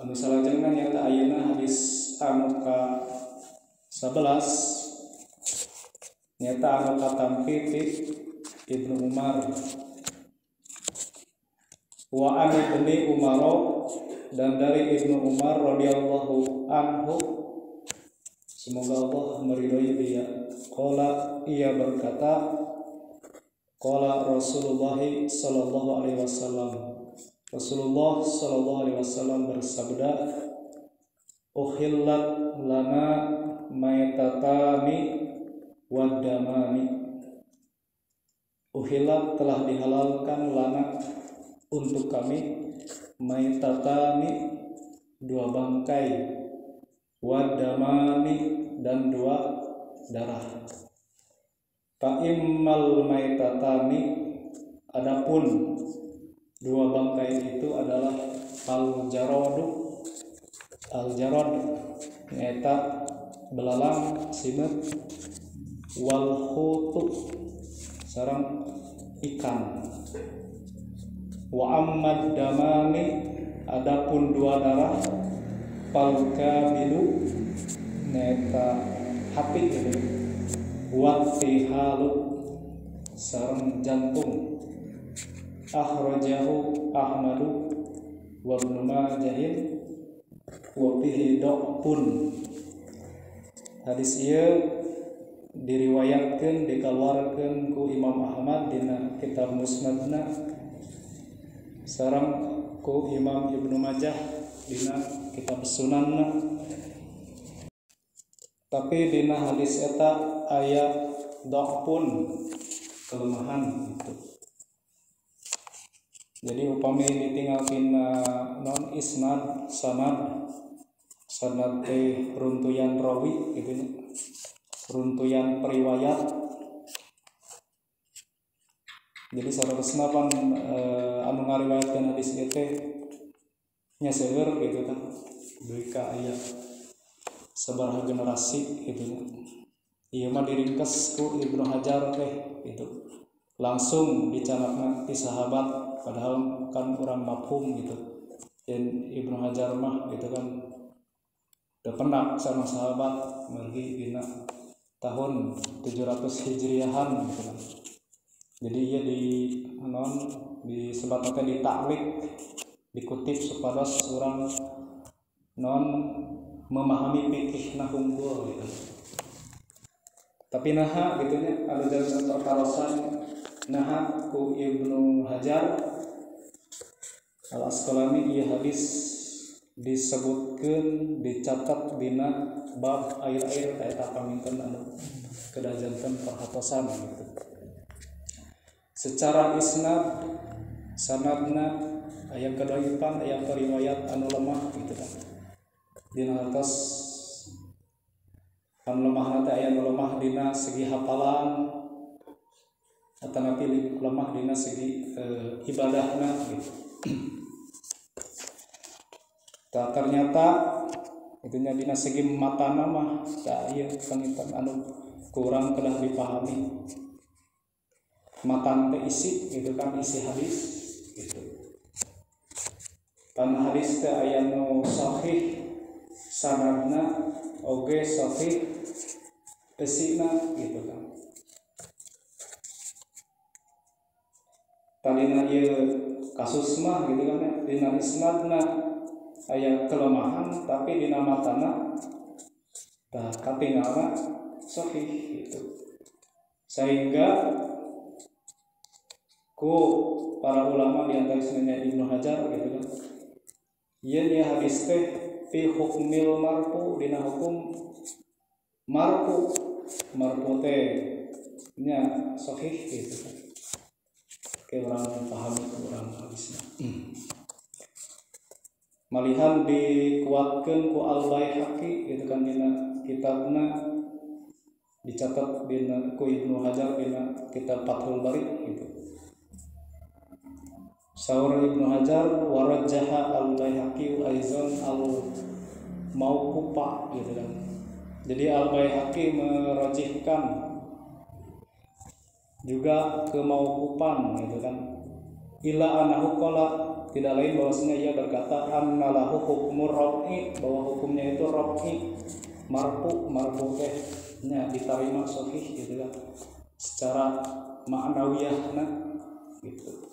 anu salajengna nyata ayeuna hadis anu ka 11 nyata anu katampi ti Ibnu Umar wa an ibni Umar, dan dari Ibnu Umar radhiyallahu anhu, semoga Allah meridhai dia, qala, ia berkata, qala Rasulullah sallallahu alaihi wasallam, Rasulullah sallallahu alaihi wasallam bersabda, uhillat lana maitatani waddamani. Uhillat telah dihalalkan lana untuk kami, maitatani dua bangkai, waddamani dan dua darah. Ta'immal maitatani, adapun dua bangkai itu adalah al-jarad nyata belalang simet, wal khutu sareng ikan. Wa ammad damani, adapun dua darah, fal kabilu nyata hati ini, wattihalu sareng jantung. Akhrajahu Ahmadu wa Ibnu Majah wa fihi dha'fun. Hadis ieu diriwayatkeun dikeluarkeun ku Imam Ahmad dina kitab Musnadna sareng ku Imam Ibnu Majah dina kitab Sunanna. Tapi dina hadis eta aya dha'fun, kelemahan itu. Jadi upami ditinggalkeun non isnad sanad teh runtuyan rawi gitu nya, runtuyan periwayat. Jadi saresna pan anu ngariwayatkeun hadis ieu teh nya seueur gitu kan, duy ka aya sabaraha generasi gitu nya. Ieu mah diringkes ku Ibnu Hajar teh gitu. Langsung dicanakna ti sahabat, padahal kan urang mafhum gitu. Dan Ibnu Hajar mah gitu kan udah pernah sama sahabat mergi dina tahun 700 Hijriahan gitu kan. Jadi ia disebutkan di taklik, dikutip supados urang non memahami fikih nah unggul gitu. Tapi naha gitu nya anu janten perkarosan naha ku Ibnu Hajar Al-Asqalani ieu hadis disebutkeun dicatat dina bab air-air kaeta paminten anu kedah janten perhatosan gitu. Secara isnad sanadna aya kadhaifan, aya riwayat anu lemah gitu kan. Dina atas anu lemah teh aya anu lemah dina segi hafalan atanapi lemah dina segi ibadahna gitu. Ternyata itunya dina segi matana mah da ieu panginten anu kurang kedah dipahami. Matan teh isi gitu kan, isi hadis gitu. Kana hadis teh aya nu sahih sanadna oge sahih isina gitu kan. Talina ieu kasus mah gitu kan, dina isnadna aya kelemahan tapi dina matana tah katingalna sahih gitu. Sehingga ku para ulama di antaranya Ibnu Hajar gitu kan, ieu nya hadis teh fi hukmil marfu, dina hukum marfu teh nya sahih gitu kan. Ke urang paham urang hadisna. Malihan dikuatkeun ku Al-Baihaqi gitu kan dina kitabna, dicatat dina ku Ibnu Hajar dina kitab Fathul Bari gitu. Saur Ibnu Hajar warajjaha Al-Baihaqi aizan al-mauqufa gitu kan. Jadi Al-Baihaqi merajihkan juga ke mauqufan gitu kan. Ila anahu qala tidak lain bahwasanya ia berkata annalahu hukmur rafi, bahwa hukumnya itu rafi, marfu teh nya diterima sahih gitu kan secara ma'nawiyahna gitu.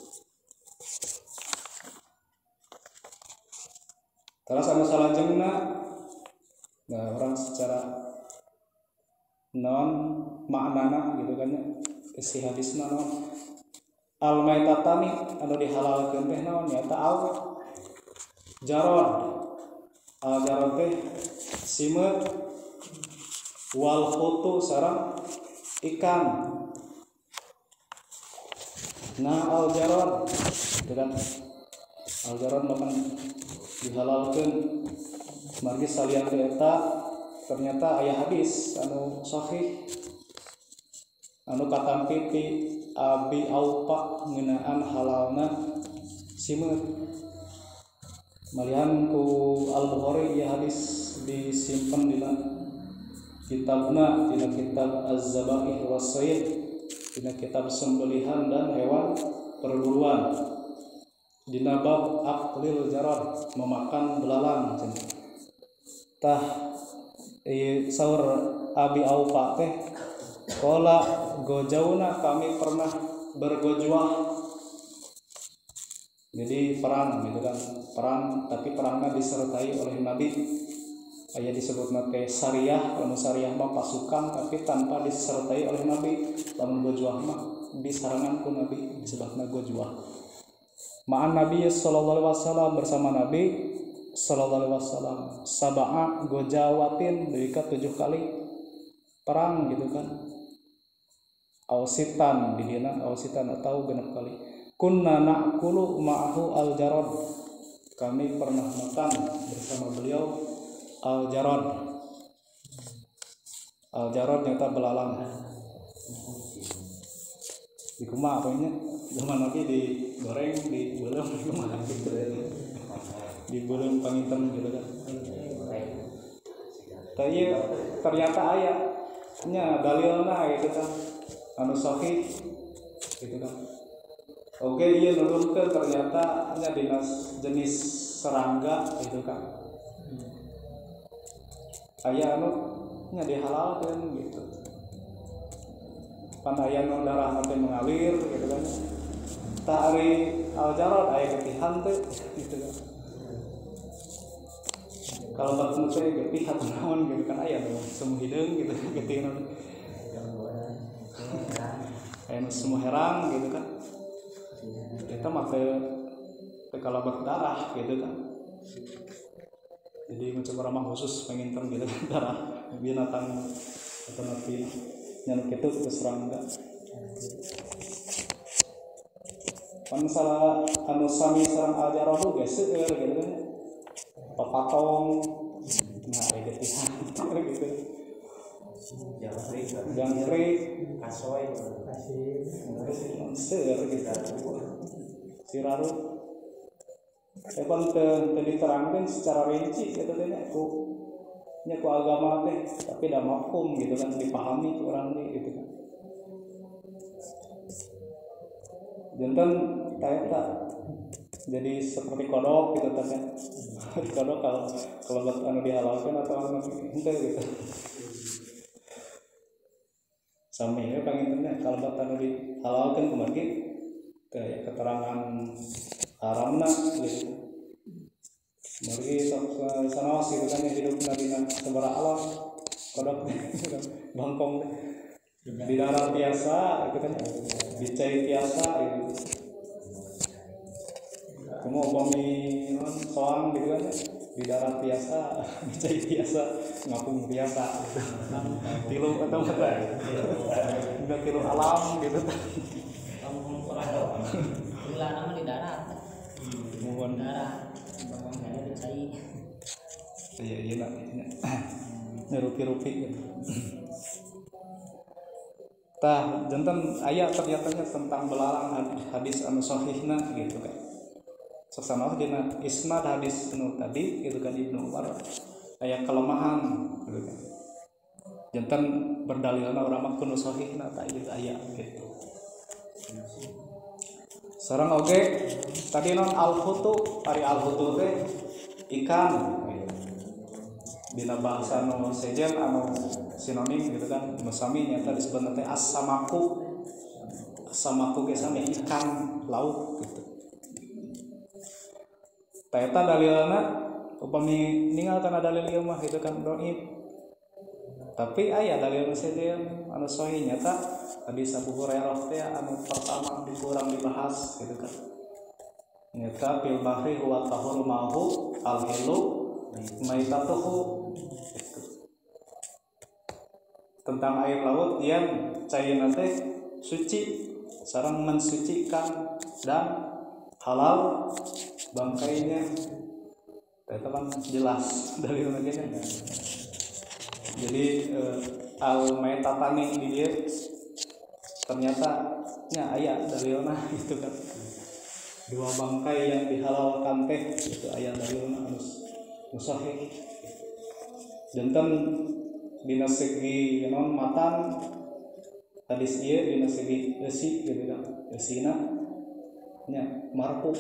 Terus anu salajengna orang secara non maknana gitu kan ya isi hadisna non al maitatani anu dihalalkeun teh naon nya ta al jarod. Al jarod teh simeut wal khutu sareng ikan. Nah al jarod gitu kan al jarod makan dihalalkeun margi salian eta ternyata aya hadis anu sahih anu katampi ti Abi Aufa ngeunaan halalna simeut. Malihan ku Al-Bukhari ieu hadis disimpen dina kitabna dina kitab Az-Zabaih was-Sayd dina kitab sembelihan dan hewan perburuan dina bab aqlil jarad memakan belalang tah saur Abi Aufa teh qala gojauna kami pernah bergojwah, jadi perang gitu kan, perang tapi perangnya disertai oleh Nabi. Aya disebutna teh sariyah, lamun sariyah mah pasukan tapi tanpa disertai oleh Nabi. Lamun gojwah mah disarangan ku Nabi disebutna gojwah. Ma'an Nabi sallallahu alaihi wasallam bersama Nabi sallallahu alaihi wasallam sab'a gojawatin deui ka 7 kali perang gitu kan. Ausitan di dina ausitan atau genep kali. Kunna na'kulu ma'ahu al-jarad. Kami pernah makan bersama beliau al-jarad. Al-jarad nyata belalang. Di kumaha apa nya? Zaman Nabi digoreng, dibelem kumaha gitu. Dibelem panginten gitu kan. Tapi ternyata aya nya dalilna gitu kan. Anu sahih gitu kan. Oke, ieu nuduhkeun ternyata nya dinas jenis serangga gitu kan. Aya anu nya dihalalkeun gitu. Pan aya nu darah teh mengalir gitu kan. Tah ari al-jarad aya getihan teh gitu kan. Kalau bertemu teh getih atau naon gitu kan aya nu semu hideung gitu getih naon. Kayak semua herang gitu kan, kita mah kalau berdarah gitu kan, jadi mencoba ramah khusus penginten gitu kan darah binatang atau nabi yang itu serangga. Pan salah anu sami sareng al-jarad ge seueur gitu kan, papatong, nah gitu gitu. Jangkrik, kasoy, seueur gitu. Siraru. Epan teu diterangkeun secara rinci gitu teh nya ku agama teh, tapi da mafhum gitu kan dipahami urang teh gitu kan. Janten eta jadi seperti kodok gitu teh. Kodok kalau anu dihalalkeun atau anu henteu gitu. Sami ya pangintenna kalau anu dihalalkeun kumaha kayak keterangan haramna gitu. Mari sanaos gitu kan hidupna dina sabaraha alam kodok bangkong di darat biasa gitu kan dicai biasa gitu. Kamu upami soang gitu kan di darat biasa dicai biasa ngapung biasa tilu atau apa udah tilu alam gitu gula nama di darat mohon darat bawangnya dicai iya nak rupi-rupi gitu. Tah janten aya ternyata tentang belalang hadis anu sahihna gitu kan. Sasana dina isnad hadis anu tadi gitu kan Ibnu Umar aya kelemahan gitu kan. Janten berdalilna urang mah kudu sahihna ta ieu aya gitu. Sareng oge tadi non al-hutu ari al-hutu teh ikan dina bahasa nu sejen anu sinonim gitu kan masami nyata disebut teh as-samaku. As-samaku ge sami ikan laut gitu. Ta eta dalilna upami ninggal kana dalil ieu mah gitu kan dhaif. Tapi aya dalil sejen anu sahih nyata hadis Abu Hurairah teh anu pertama dikurang dibahas gitu kan. Nyata fil bahri huwa tahuru ma'hu al-hilu maitatuhu gitu. Tentang air laut yang cairna teh suci sareng mensucikan dan halal bangkainya. Eta kan jelas dalil lagi. Jadi al-maitatani di dia ternyata nya aya dalilna gitu kan. Dua bangkai yang dihalalkan teh itu aya dalilna anu sahih. Janten dina segi non matan hadis ieu dina segi eusi gitu kan. Eusina nya marfu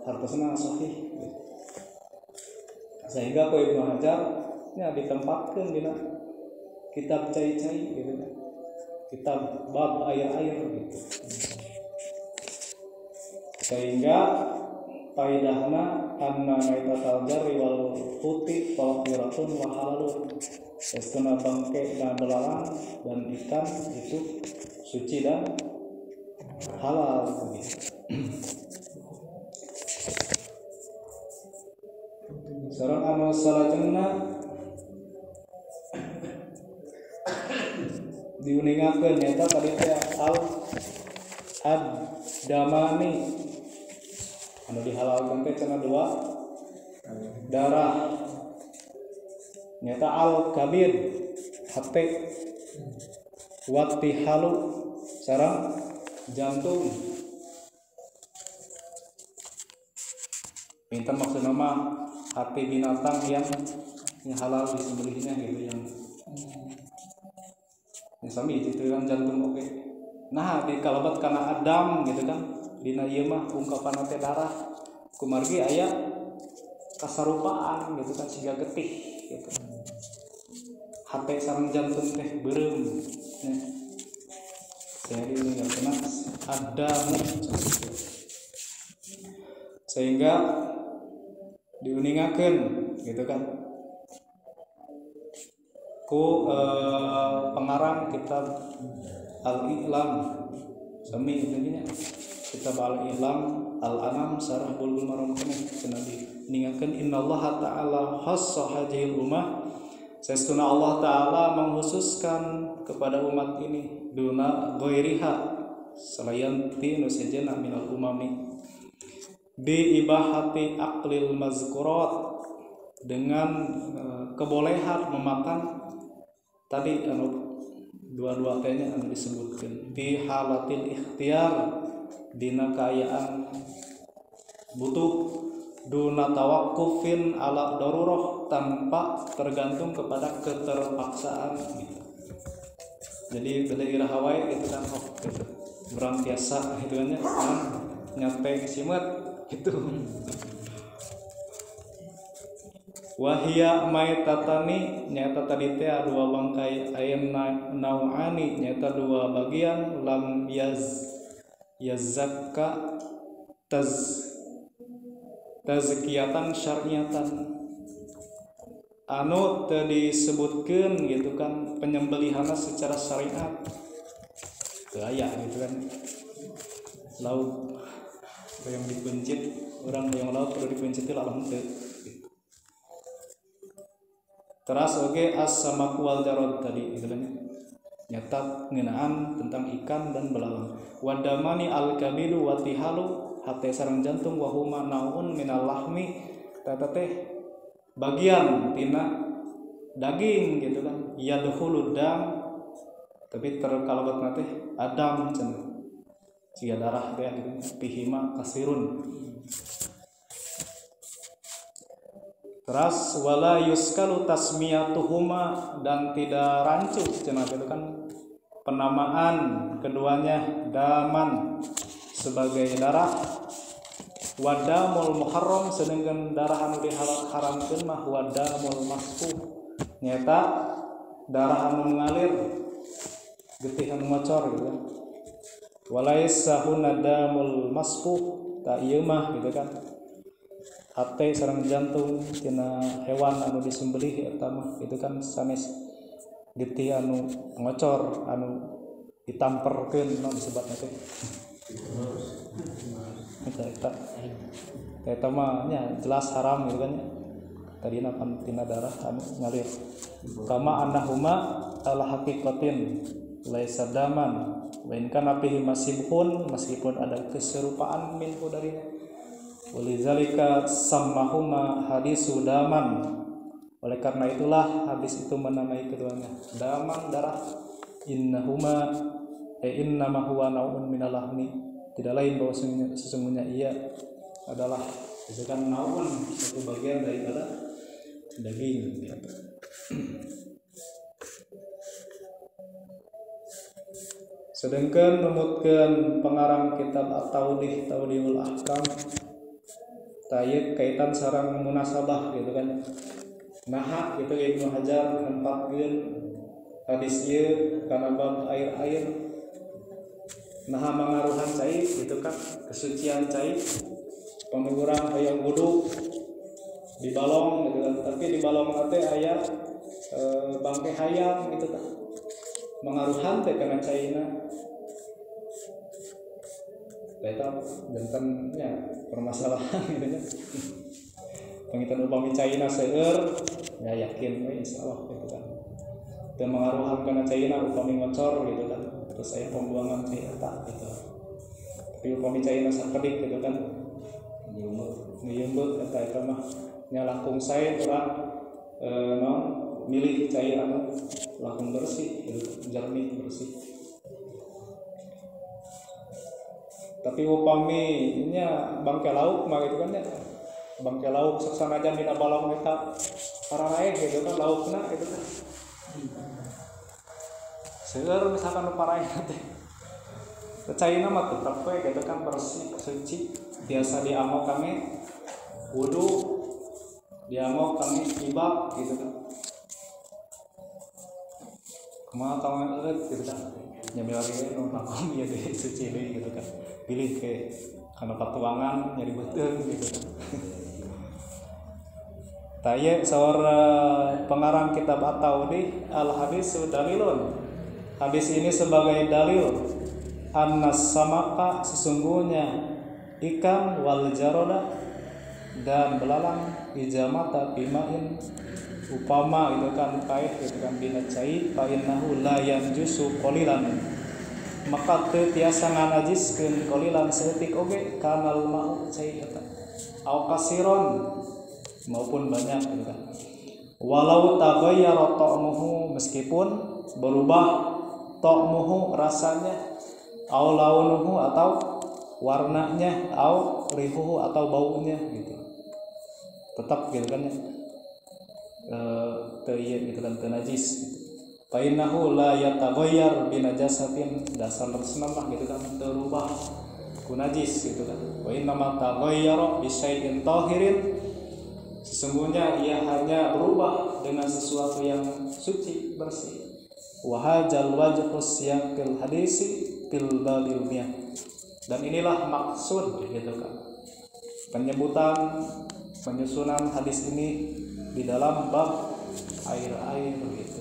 hartosna sahih. Sehingga ku Ibnu Hajar nya ditempatkeun dina kitab cai-cai gitu kan. Kitab bab air-air gitu. Sehingga faidahna anna maitatal jarri wal huti tahiratun wa halalun. Sesuna bangke dan belalang dan ikan itu suci dan halal gitu. Sareng anu salajengna diuningakeun nyata tadi teh al ad-damani anu dihalalkeun teh cenah dua darah nyata al-kabir hate wati halu sareng jantung. Pinten maksudna mah hati binatang yang halal disembelihnya gitu yang sami itu kan jantung oke. Nah di kalabat kana adam gitu kan dina ieu mah ungkapan teh darah kumargi aya kasarupaan gitu kan siga getih gitu. Hate sareng jantung teh beureum. Nah. Jadi ini kena adam sehingga diuningakeun gitu kan ku pengarang kitab Al-I'lam sami intinya kitab Al-I'lam Al-Anam sarah Bulughul Maram cenah diningakeun innallaha ta'ala khassa hadhil ummah sesuna Allah taala menghususkan kepada umat ini duna ghairiha selain tinu sejana minal umami bi ibahati aqlil mazkurat dengan kebolehan memakan tadi anu dua-dua tehnya anu disebutkan bi halatil ikhtiar dina kaayaan butuh duna tawakkufin ala darurah tanpa tergantung kepada keterpaksaan gitu. Jadi beda ira hawai gitu kan gitu. Urang biasa gitu kan nyampe simet gitu. Wahia maitatani nyata tadi teh dua bangkai ayam nauani nyata dua bagian lam yazakka tazkiyatan syar'iyatan anu teu disebutkeun gitu kan penyembelihanna secara syariat teu aya gitu kan lauk yang dipencit orang yang lauk perlu dipencit lalang teu. Teras oge as-samaku wal jarad tadi gitu kan nyata ngeunaan tentang ikan dan belalang. Wadamani al-kabidu wa tihalu hate sareng jantung wa huma naun minal lahmi tata teh bagian tina daging gitu kan yadkhulud dam tapi terkalabat teh adam cenah siga darah teh gitu pihima kasirun. Teras wala yuskalu tasmiyatuhuma dan tidak rancu cenah itu kan penamaan keduanya daman sebagai darah, wadamul muharram sedangkan darah anu diharamkeun mah wadamul masfuh nyata darah anu mengalir getih anu ngocor gitu kan. Walaisa hunadamul masfuh ta ieu mah gitu kan. Hate sareng jantung tina hewan anu disembelih eta mah itu kan sanes getih anu ngocor anu ditamperkeun naon disebutna teh. Eta mah nya jelas haram gitu kan ya. Tadina pan tina darah anu ngalir. Kama annahuma ala haqiqatin laisa daman wa in kana fihi masibhun meskipun ada keserupaan minhu darinya. Walizalika sammahuma hadisu daman. Oleh karena itulah hadis itu menamai keduanya daman darah. Innahuma innama huwa naun minal lahmi. Tidak lain bahwa sesungguhnya ia adalah itu kan naun satu bagian daripada daging gitu. Sedangkan numutkeun pengarang kitab At-Tawdih Tawdihul Ahkam tayeu kaitan sareng munasabah gitu kan. Naha gitu Ibnu Hajar nempatkeun hadis ieu kana bab air-air. Naha mangaruhan cai gitu kan, kesucian cai. Pami urang hayang wudu di balong gitu kan. Tapi di balong teh aya bangke hayam gitu kan. Mangaruhan teh kana caina. Eta bentennya permasalahan gitu nya. Pangitan upami caina seueur ya yakin we insyaallah gitu kan. Teu mangaruhan kana caina upami ngocor gitu kan. Terus aya pembuangan cai eta gitu. Tapi upami caina sakedik gitu kan. Nyeumbeuh eta mah nya langkung sae urang naon milih cai anu langkung bersih gitu, jernih bersih. Tapi upami nya bangke lauk mah gitu kan ya. Bangke lauk saksanajan dina balong eta pararae gitu kan laukna gitu kan. Seueur misalkan parae teh. Caina mah tetep we gitu kan bersih, suci. Biasa diamok kami wudu, diamok kami ibak gitu kan. Kumaha tahu eueuh gitu kan. Nya milari nu lakum ieu teh suci deui gitu kan. Pilih ke kana patuangan nyari beuteung gitu kan. Taya saur pengarang kitab At-Tawdih al-hadisu dalilun. Hadis ini sebagai dalil annas samaka sesungguhnya ikan wal jaroda dan belalang ijamata bimain upama itu kan kaih gitu kan bina cai fa innahu la yanjusu qalilan maka teu tiasa nganajiskeun qalilan saeutik oge kanal mau cai eta au kasiron maupun banyak gitu kan walau taghayyara ta'muhu meskipun berubah ta'muhu rasanya au launuhu atau warnanya au rihuhu atau baunya gitu tetap gitu kan ya teu ieu gitu kan teu najis gitu fa innahu la yataghayyar bi najasatin dasar resna mah gitu kan teu rubah ku najis gitu kan wa inna ma taghayyara bi syai'in tahirin sesungguhnya ia hanya berubah dengan sesuatu yang suci bersih wa hadzal wajhu siyaqil hadisi fil babil miyah dan inilah maksud gitu kan penyebutan penyusunan hadis ini di dalam bab air-air gitu